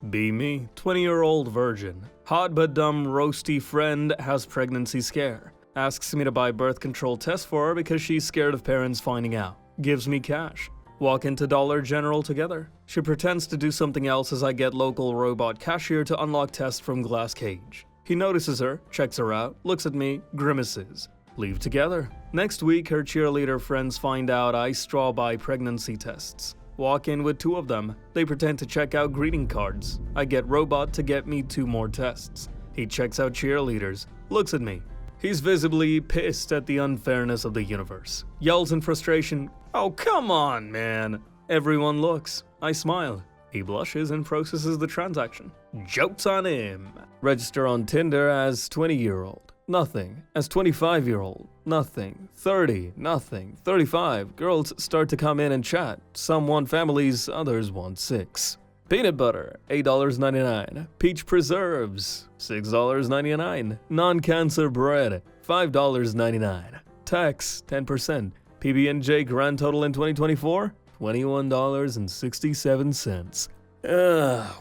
Be me, 20-year-old virgin. Hot but dumb roasty friend has pregnancy scare. Asks me to buy birth control tests for her because she's scared of parents finding out. Gives me cash. Walk into Dollar General together. She pretends to do something else as I get local robot cashier to unlock tests from glass cage. He notices her, checks her out, looks at me, grimaces. Leave together. Next week, her cheerleader friends find out I straw buy pregnancy tests. Walk in with 2 of them. They pretend to check out greeting cards. I get robot to get me 2 more tests. He checks out cheerleaders, looks at me. He's visibly pissed at the unfairness of the universe. Yells in frustration, "Oh, come on, man." Everyone looks. I smile. He blushes and processes the transaction. Joke's on him. Register on Tinder as 20-year-old. Nothing. As 25-year-old. Nothing. 30. Nothing. 35. Girls start to come in and chat. Some want families, others want 6. Peanut butter, $8.99. Peach preserves, $6.99. Non-cancer bread, $5.99. Tax, 10%. PB&J grand total in 2024, $21.67.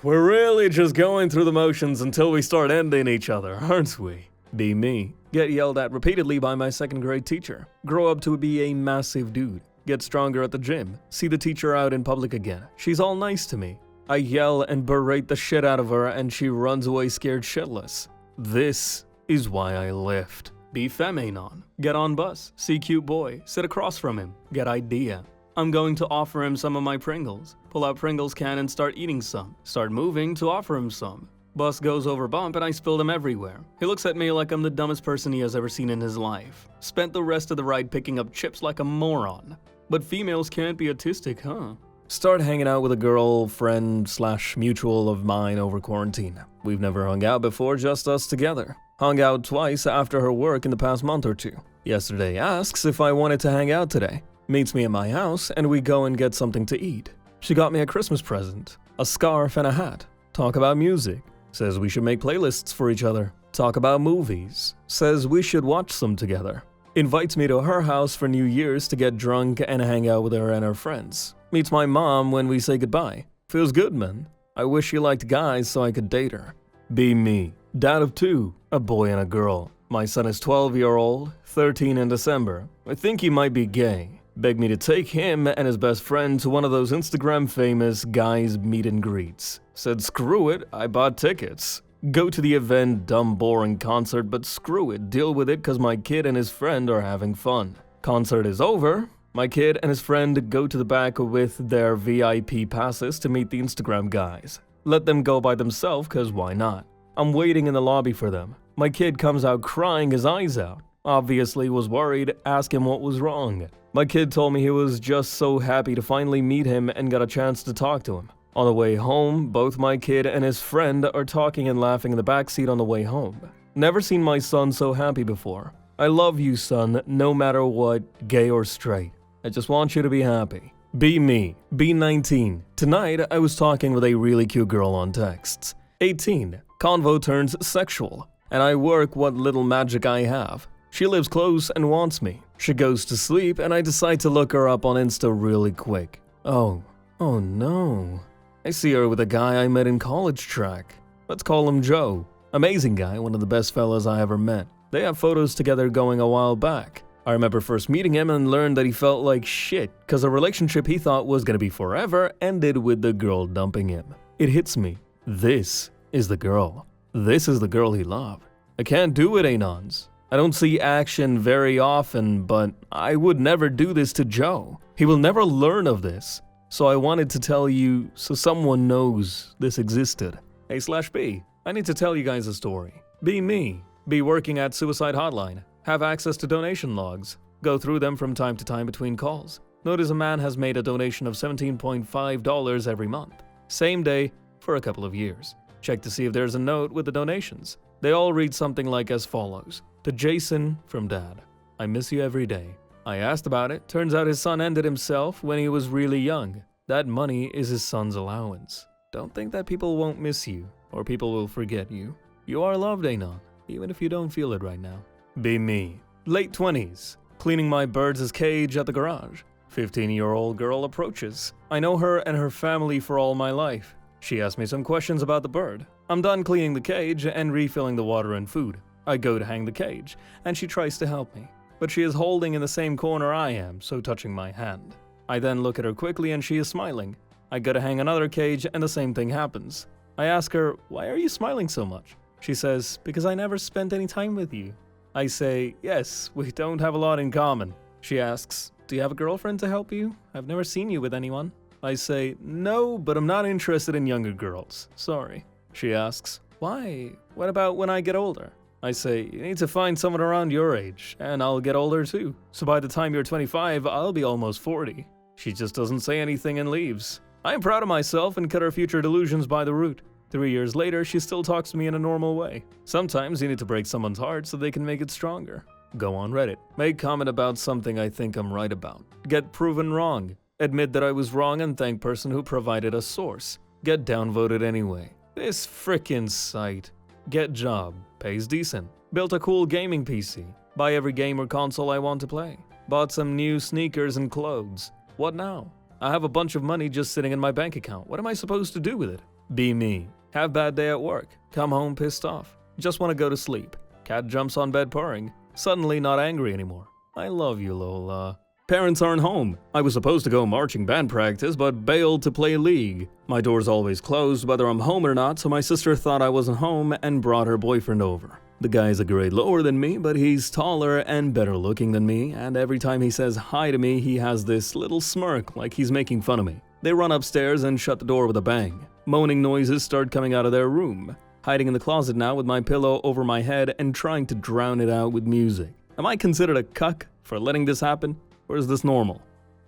We're really just going through the motions until we start ending each other, aren't we? Be me. Get yelled at repeatedly by my 2nd grade teacher. Grow up to be a massive dude. Get stronger at the gym. See the teacher out in public again. She's all nice to me. I yell and berate the shit out of her and she runs away scared shitless. This is why I lift. Be feminon. Get on bus. See cute boy. Sit across from him. Get idea. I'm going to offer him some of my Pringles. Pull out Pringles can and start eating some. Start moving to offer him some. Bus goes over bump and I spill them everywhere. He looks at me like I'm the dumbest person he has ever seen in his life. Spent the rest of the ride picking up chips like a moron. But females can't be autistic, huh? Start hanging out with a girlfriend/mutual of mine over quarantine. We've never hung out before, just us together. Hung out twice after her work in the past month or 2. Yesterday asks if I wanted to hang out today. Meets me at my house and we go and get something to eat. She got me a Christmas present, a scarf and a hat. Talk about music. Says we should make playlists for each other. Talk about movies. Says we should watch some together. Invites me to her house for New Year's to get drunk and hang out with her and her friends. Meets my mom when we say goodbye. Feels good, man. I wish she liked guys so I could date her. Be me. Dad of 2, a boy and a girl. My son is 12-year-old, 13 in December. I think he might be gay. Begged me to take him and his best friend to one of those Instagram famous guys meet and greets. Said screw it, I bought tickets. Go to the event, dumb boring concert, but screw it, deal with it cause my kid and his friend are having fun. Concert is over. My kid and his friend go to the back with their VIP passes to meet the Instagram guys. Let them go by themselves cause why not? I'm waiting in the lobby for them. My kid comes out crying his eyes out. Obviously was worried, asked him what was wrong. My kid told me he was just so happy to finally meet him and got a chance to talk to him. On the way home, both my kid and his friend are talking and laughing in the backseat on the way home. Never seen my son so happy before. I love you, son, no matter what, gay or straight. I just want you to be happy. Be me. Be 19. Tonight, I was talking with a really cute girl on texts. 18. Convo turns sexual. And I work what little magic I have. She lives close and wants me. She goes to sleep and I decide to look her up on Insta really quick. Oh no. I see her with a guy I met in college track. Let's call him Joe. Amazing guy, one of the best fellas I ever met. They have photos together going a while back. I remember first meeting him and learned that he felt like shit cause a relationship he thought was gonna be forever ended with the girl dumping him. It hits me. This is the girl. This is the girl he loved. I can't do it, Anons. I don't see action very often, but I would never do this to Joe. He will never learn of this. So I wanted to tell you so someone knows this existed. A/B. I need to tell you guys a story. Be me. Be working at suicide hotline. Have access to donation logs. Go through them from time to time between calls. Notice a man has made a donation of $17.5 every month. Same day for a couple of years. Check to see if there's a note with the donations. They all read something like as follows. To Jason from Dad. I miss you every day. I asked about it. Turns out his son ended himself when he was really young. That money is his son's allowance. Don't think that people won't miss you or people will forget you. You are loved, Anon, even if you don't feel it right now. Be me. Late 20s. Cleaning my birds' cage at the garage. 15-year-old girl approaches. I know her and her family for all my life. She asks me some questions about the bird. I'm done cleaning the cage and refilling the water and food. I go to hang the cage, and she tries to help me. But she is holding in the same corner I am, so touching my hand. I then look at her quickly and she is smiling. I go to hang another cage and the same thing happens. I ask her, "Why are you smiling so much?" She says, "Because I never spent any time with you." I say, "Yes, we don't have a lot in common." She asks, "Do you have a girlfriend to help you? I've never seen you with anyone." I say, "No, but I'm not interested in younger girls. Sorry." She asks, "Why? What about when I get older?" I say, "You need to find someone around your age, and I'll get older too. So by the time you're 25, I'll be almost 40. She just doesn't say anything and leaves. I am proud of myself and cut her future delusions by the root. 3 years later, she still talks to me in a normal way. Sometimes you need to break someone's heart so they can make it stronger. Go on Reddit. Make comment about something I think I'm right about. Get proven wrong. Admit that I was wrong and thank person who provided a source. Get downvoted anyway. This frickin' site. Get job. Pays decent. Built a cool gaming PC. Buy every game or console I want to play. Bought some new sneakers and clothes. What now? I have a bunch of money just sitting in my bank account. What am I supposed to do with it? Be me. Have bad day at work. Come home pissed off. Just want to go to sleep. Cat jumps on bed purring. Suddenly not angry anymore. I love you, Lola. Parents aren't home. I was supposed to go marching band practice, but bailed to play League. My door's always closed whether I'm home or not, so my sister thought I wasn't home and brought her boyfriend over. The guy's a grade lower than me, but he's taller and better looking than me, and every time he says hi to me, he has this little smirk like he's making fun of me. They run upstairs and shut the door with a bang. Moaning noises start coming out of their room. Hiding in the closet now with my pillow over my head and trying to drown it out with music. Am I considered a cuck for letting this happen? Or is this normal?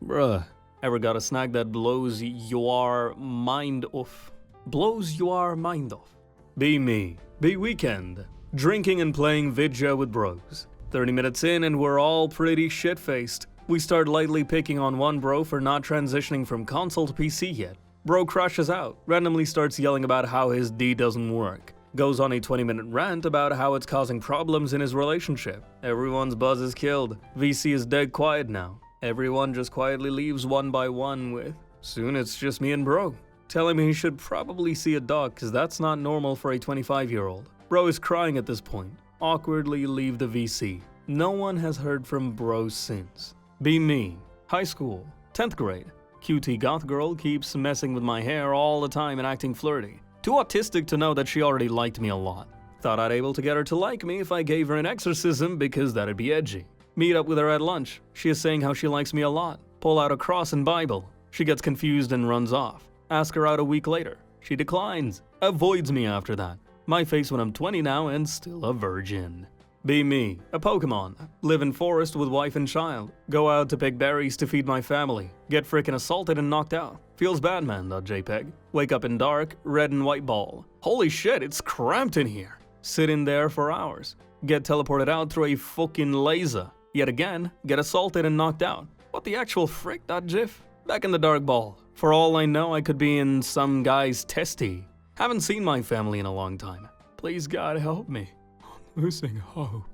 Bruh, ever got a snack that blows your mind off? Blows your mind off. Be me. Be weekend. Drinking and playing vidya with bros. 30 minutes in and we're all pretty shit-faced. We start lightly picking on one bro for not transitioning from console to PC yet. Bro crashes out, randomly starts yelling about how his D doesn't work. Goes on a 20-minute rant about how it's causing problems in his relationship. Everyone's buzz is killed. VC is dead quiet now. Everyone just quietly leaves one by one with, soon it's just me and bro. Tell him he should probably see a doc cause that's not normal for a 25-year-old. Bro is crying at this point. Awkwardly leave the VC. No one has heard from bro since. Be me. High school. 10th grade. Cutie goth girl keeps messing with my hair all the time and acting flirty. Too autistic to know that she already liked me a lot. Thought I'd able to get her to like me if I gave her an exorcism because that'd be edgy. Meet up with her at lunch. She is saying how she likes me a lot. Pull out a cross and Bible. She gets confused and runs off. Ask her out a week later. She declines. Avoids me after that. My face when I'm 20 now and still a virgin. Be me. A Pokemon. Live in forest with wife and child. Go out to pick berries to feed my family. Get frickin' assaulted and knocked out. Feels Batman.jpg. Wake up in dark, red and white ball. Holy shit, it's cramped in here. Sit in there for hours. Get teleported out through a fucking laser. Yet again, get assaulted and knocked out. What the actual frick.gif? Back in the dark ball. For all I know, I could be in some guy's testy. Haven't seen my family in a long time. Please God help me. I'm losing hope.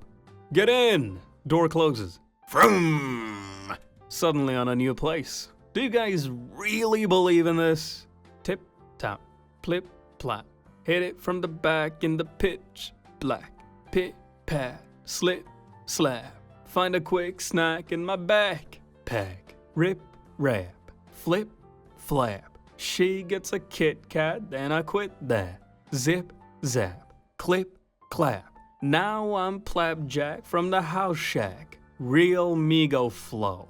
Get in! Door closes. Vroom! Suddenly on a new place. Do you guys really believe in this? Tip, tap, plip, plap. Hit it from the back in the pitch black. Pit, pat, slip, slap. Find a quick snack in my backpack. Rip, rap, flip, flap. She gets a Kit Kat, and I quit that. Zip, zap, clip, clap. Now I'm Plapjack from the house shack. Real Migo flow.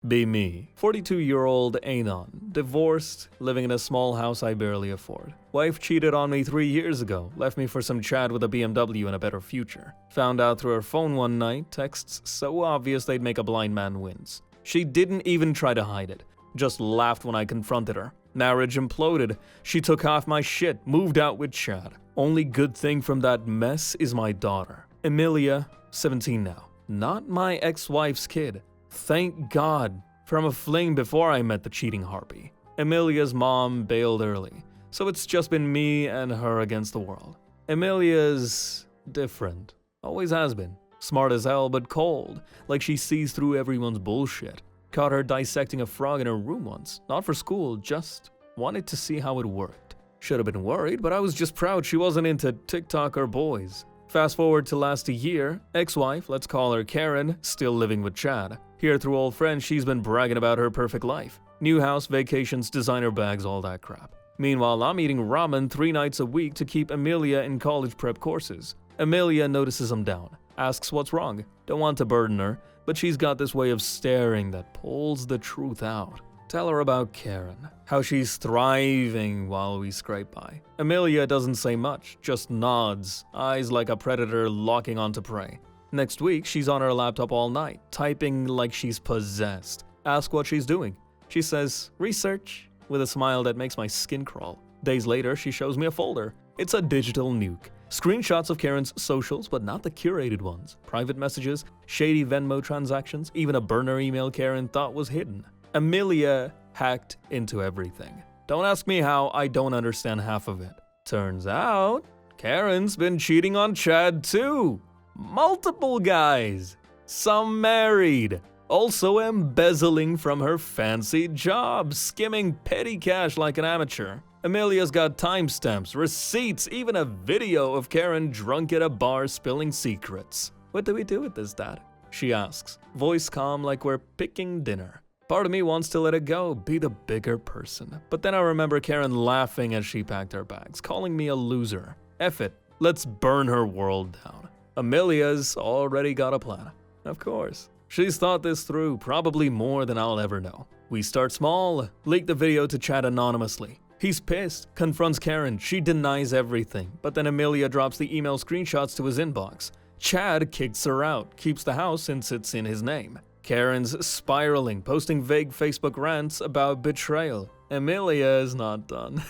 Be me. 42-year-old Anon. Divorced, living in a small house I barely afford. Wife cheated on me 3 years ago, left me for some Chad with a BMW and a better future. Found out through her phone one night, texts so obvious they'd make a blind man wince. She didn't even try to hide it. Just laughed when I confronted her. Marriage imploded. She took half my shit, moved out with Chad. Only good thing from that mess is my daughter. Emilia, 17 now. Not my ex-wife's kid. Thank God. From a fling before I met the cheating harpy. Emilia's mom bailed early, so it's just been me and her against the world. Emilia's different. Always has been. Smart as hell, but cold. Like she sees through everyone's bullshit. Caught her dissecting a frog in her room once. Not for school, just wanted to see how it worked. Should have been worried, but I was just proud she wasn't into TikTok or boys. Fast forward to last a year, ex-wife, let's call her Karen, still living with Chad. Here through old friends, she's been bragging about her perfect life. New house, vacations, designer bags, all that crap. Meanwhile, I'm eating ramen 3 nights a week to keep Amelia in college prep courses. Amelia notices I'm down, asks what's wrong. Don't want to burden her, but she's got this way of staring that pulls the truth out. Tell her about Karen, how she's thriving while we scrape by. Amelia doesn't say much, just nods, eyes like a predator locking onto prey. Next week, she's on her laptop all night, typing like she's possessed. Ask what she's doing. She says, research, with a smile that makes my skin crawl. Days later, she shows me a folder. It's a digital nuke. Screenshots of Karen's socials, but not the curated ones. Private messages, shady Venmo transactions, even a burner email Karen thought was hidden. Amelia hacked into everything. Don't ask me how, I don't understand half of it. Turns out, Karen's been cheating on Chad too. Multiple guys. Some married. Also embezzling from her fancy job, skimming petty cash like an amateur. Amelia's got timestamps, receipts, even a video of Karen drunk at a bar spilling secrets. What do we do with this, Dad? She asks, voice calm like we're picking dinner. Part of me wants to let it go, be the bigger person. But then I remember Karen laughing as she packed her bags, calling me a loser. F it, let's burn her world down. Amelia's already got a plan. Of course. She's thought this through, probably more than I'll ever know. We start small, leak the video to Chad anonymously. He's pissed, confronts Karen, she denies everything, but then Amelia drops the email screenshots to his inbox. Chad kicks her out, keeps the house since it's in his name. Karen's spiraling, posting vague Facebook rants about betrayal. Amelia is not done.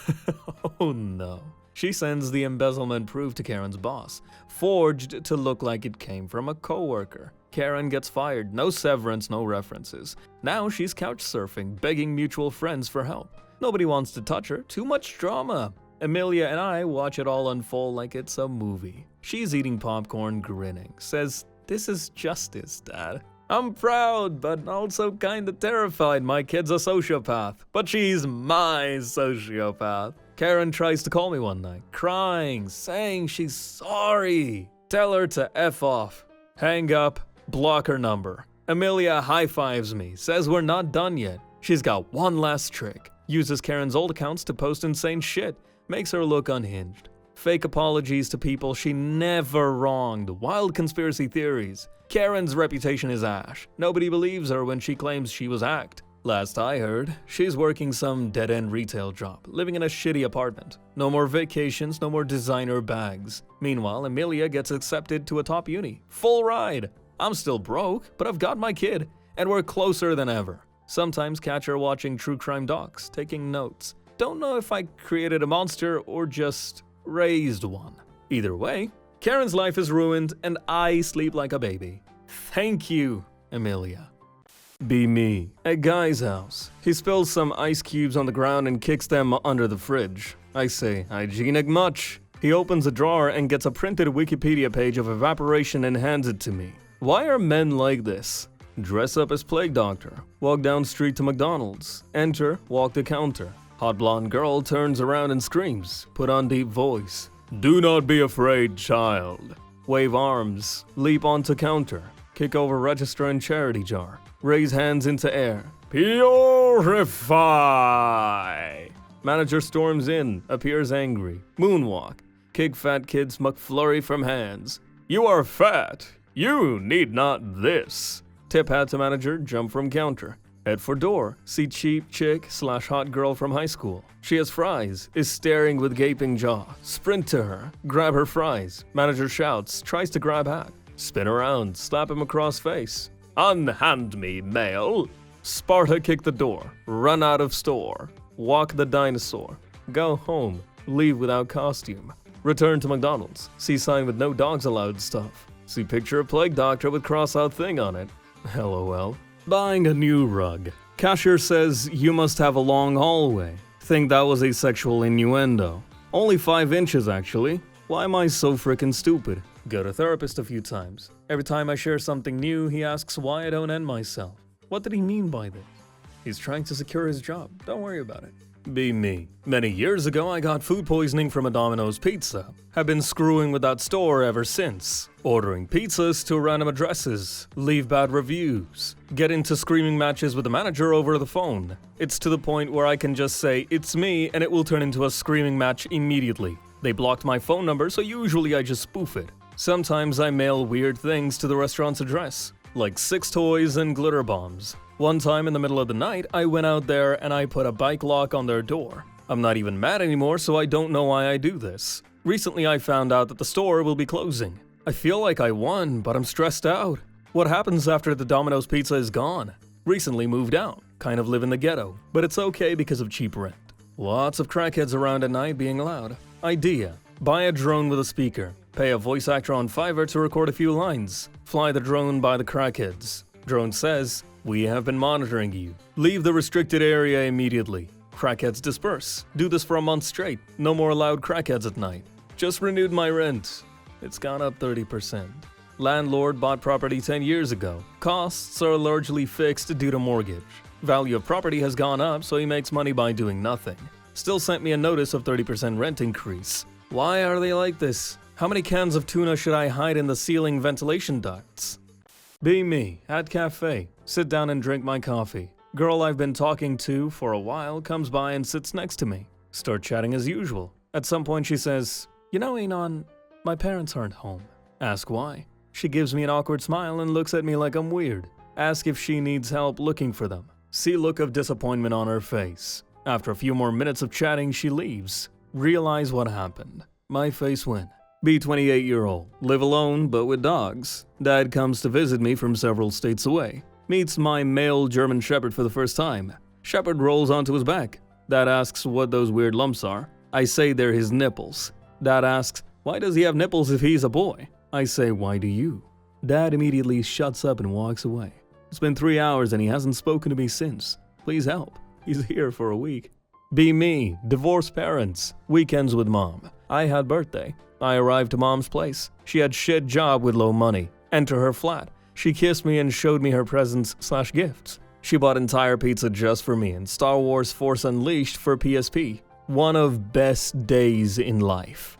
Oh no. She sends the embezzlement proof to Karen's boss, forged to look like it came from a coworker. Karen gets fired, no severance, no references. Now she's couch surfing, begging mutual friends for help. Nobody wants to touch her, too much drama. Amelia and I watch it all unfold like it's a movie. She's eating popcorn, grinning, says, "This is justice, Dad." I'm proud, but also kinda terrified my kid's a sociopath. But she's my sociopath. Karen tries to call me one night, crying, saying she's sorry. Tell her to F off. Hang up, block her number. Amelia high-fives me, says we're not done yet. She's got one last trick. Uses Karen's old accounts to post insane shit. Makes her look unhinged. Fake apologies to people she never wronged. Wild conspiracy theories. Karen's reputation is ash. Nobody believes her when she claims she was hacked. Last I heard, she's working some dead-end retail job, living in a shitty apartment. No more vacations, no more designer bags. Meanwhile, Amelia gets accepted to a top uni. Full ride. I'm still broke, but I've got my kid, and we're closer than ever. Sometimes catch her watching true crime docs, taking notes. Don't know if I created a monster or just raised one. Either way, Karen's life is ruined and I sleep like a baby. Thank you, Amelia. Be me. At Guy's house. He spills some ice cubes on the ground and kicks them under the fridge. I say, hygienic much. He opens a drawer and gets a printed Wikipedia page of evaporation and hands it to me. Why are men like this? Dress up as plague doctor. Walk down street to McDonald's. Enter, walk the counter. Hot blonde girl turns around and screams. Put on deep voice. Do not be afraid, child. Wave arms. Leap onto counter. Kick over register and charity jar. Raise hands into air. Purify! Manager storms in, appears angry. Moonwalk. Kick fat kid's McFlurry from hands. You are fat. You need not this. Tip hat to manager, jump from counter. Head for door. See cheap chick / hot girl from high school. She has fries, is staring with gaping jaw. Sprint to her, grab her fries. Manager shouts, tries to grab hat. Spin around, slap him across face. Unhand me, male. Sparta kick the door. Run out of store. Walk the dinosaur. Go home. Leave without costume. Return to McDonald's. See sign with no dogs allowed stuff. See picture of plague doctor with cross-out thing on it. LOL. Buying a new rug. Cashier says you must have a long hallway. Think that was a sexual innuendo. Only 5 inches actually. Why am I so frickin' stupid? Go to therapist a few times. Every time I share something new, he asks why I don't end myself. What did he mean by this? He's trying to secure his job. Don't worry about it. Be me. Many years ago, I got food poisoning from a Domino's pizza. Have been screwing with that store ever since. Ordering pizzas to random addresses, leave bad reviews, get into screaming matches with the manager over the phone. It's to the point where I can just say, "It's me," and it will turn into a screaming match immediately. They blocked my phone number, so usually I just spoof it. Sometimes I mail weird things to the restaurant's address, like 6 toys and glitter bombs. One time in the middle of the night, I went out there and I put a bike lock on their door. I'm not even mad anymore, so I don't know why I do this. Recently, I found out that the store will be closing. I feel like I won, but I'm stressed out. What happens after the Domino's pizza is gone? Recently moved out, kind of live in the ghetto, but it's okay because of cheap rent. Lots of crackheads around at night being loud. Idea: buy a drone with a speaker. Pay a voice actor on Fiverr to record a few lines. Fly the drone by the crackheads. Drone says, "We have been monitoring you. Leave the restricted area immediately." Crackheads disperse. Do this for a month straight. No more loud crackheads at night. Just renewed my rent. It's gone up 30%. Landlord bought property 10 years ago. Costs are largely fixed due to mortgage. Value of property has gone up, so he makes money by doing nothing. Still sent me a notice of 30% rent increase. Why are they like this? How many cans of tuna should I hide in the ceiling ventilation ducts? Be me, at cafe. Sit down and drink my coffee. Girl I've been talking to for a while comes by and sits next to me. Start chatting as usual. At some point she says, "You know, Anon, my parents aren't home." Ask why. She gives me an awkward smile and looks at me like I'm weird. Ask if she needs help looking for them. See look of disappointment on her face. After a few more minutes of chatting, she leaves. Realize what happened. My face went. Be 28-year-old, live alone but with dogs. Dad comes to visit me from several states away. Meets my male German Shepherd for the first time. Shepherd rolls onto his back. Dad asks what those weird lumps are. I say they're his nipples. Dad asks, why does he have nipples if he's a boy? I say, why do you? Dad immediately shuts up and walks away. It's been 3 hours and he hasn't spoken to me since. Please help. He's here for a week. Be me, divorced parents, weekends with mom. I had birthday. I arrived to mom's place. She had shit job with low money. Enter her flat. She kissed me and showed me her presents/gifts. She bought entire pizza just for me and Star Wars Force Unleashed for PSP. One of best days in life.